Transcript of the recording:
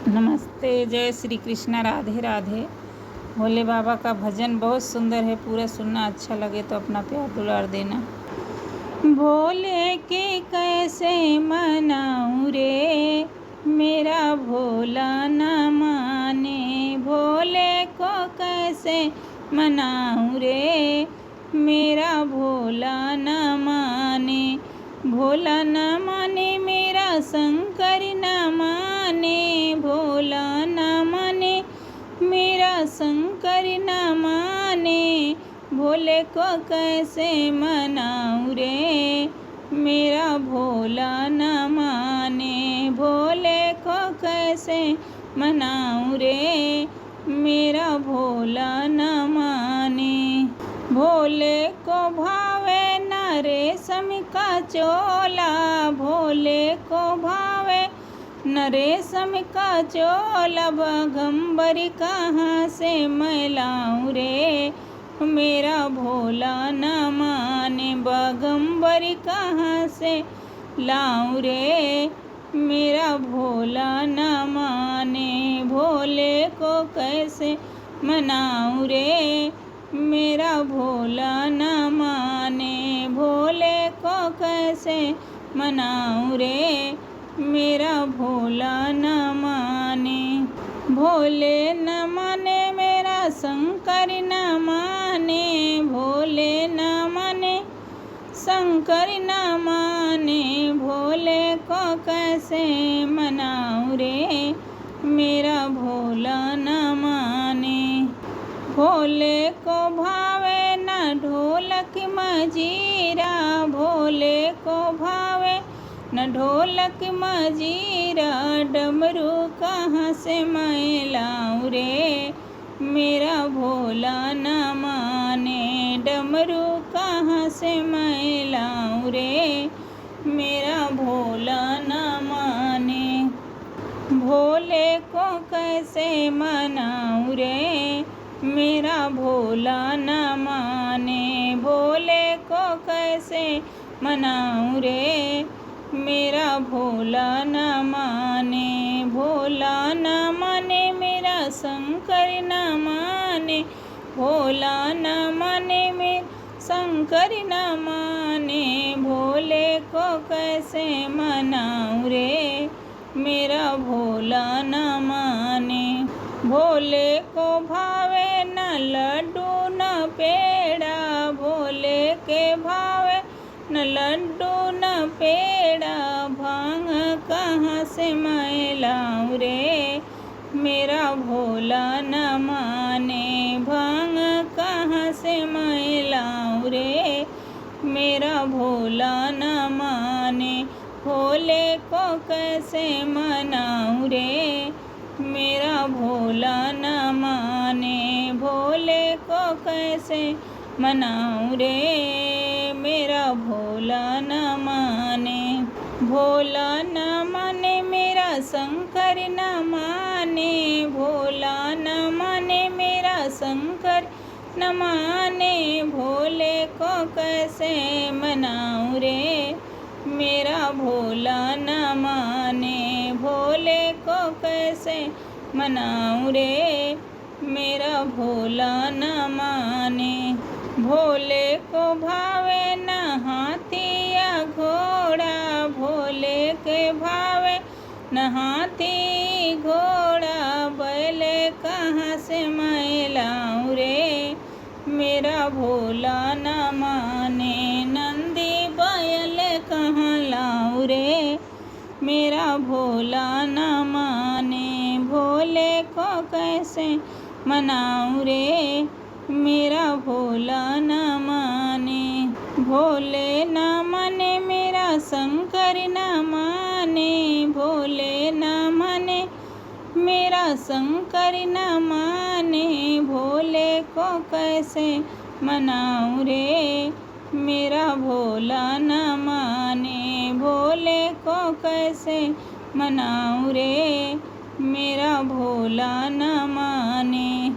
नमस्ते, जय श्री कृष्णा, राधे राधे। भोले बाबा का भजन बहुत सुंदर है, पूरा सुनना। अच्छा लगे तो अपना प्यार दुलार देना। भोले के कैसे मनाऊं रे, मेरा भोला न माने। भोले को कैसे मनाऊं रे, मेरा भोला न माने। भोला न माने, मेरा शंकर न माने। भोला न माने, मेरा शंकर न माने। भोले को कैसे मनाऊं रे, मेरा भोला न माने। भोले को कैसे मनाऊं रे, मेरा भोला न माने। भोले को भावे न रेशम का चोला। भोले को भावे न रेशम का चोला। बागंबर कहाँ से मैं लाऊं रे, मेरा भोला न माने। बागंबर कहाँ से लाऊं रे, मेरा भोला न माने। भोले को कैसे मनाऊं रे, मेरा भोला न माने। भोले को कैसे मनाऊं रे, मेरा भोला न माने। भोले न माने, मेरा शंकर न माने। भोले न माने, शंकर न माने। भोले को कैसे मनाऊं रे, मेरा भोला न माने। भोले को भावे न ढोलक मजीरा। भोले को भावे न ढोलक मजीरा। डमरू कहाँ से मैं लाऊं रे, मेरा भोला न माने। डमरू कहाँ से मैं लाऊं रे, मेरा भोला न माने। भोले को कैसे मनाऊं रे, मेरा भोला न माने। भोले को कैसे मनाऊं रे, मेरा भोला न माने। भोला न माने, मेरा शंकर न माने। भोला न माने, मेरा शंकर न माने। भोले को कैसे मनाऊं रे, मेरा भोला न माने। भोले को भावे न लड्डू न पेड़ा। भोले के भावे न लड्डू न पेड़ा। भांग कहाँ से मैं लाऊं रे, मेरा भोला न माने। भांग कहाँ से मैं लाऊं रे, मेरा भोला न माने। भोले को कैसे मनाऊं रे, मेरा भोला न माने। भोले को कैसे मनाऊं रे, मेरा भोला न माने। भोला न माने, मेरा शंकर न माने। भोला न माने, मेरा शंकर न माने। भोले को कैसे मनाऊं रे, मेरा भोला न माने। भोले को कैसे मनाऊं रे, मेरा भोला न माने। भोले को भावे न हाथी या घोड़ा। भोले के भावे न हाथी घोड़ा। बैल कहाँ से मैं लाऊं रे, मेरा भोला न माने। नंदी बैल कहाँ लाऊं रे, मेरा भोला न माने। भोले को कैसे मनाऊं रे, मेरा भोला न माने। भोले न माने, मेरा शंकर न माने। भोले न माने, मेरा शंकर न माने। भोले को कैसे मनाऊं रे, मेरा भोला न माने। भोले को कैसे मनाऊं रे, मेरा भोला न माने।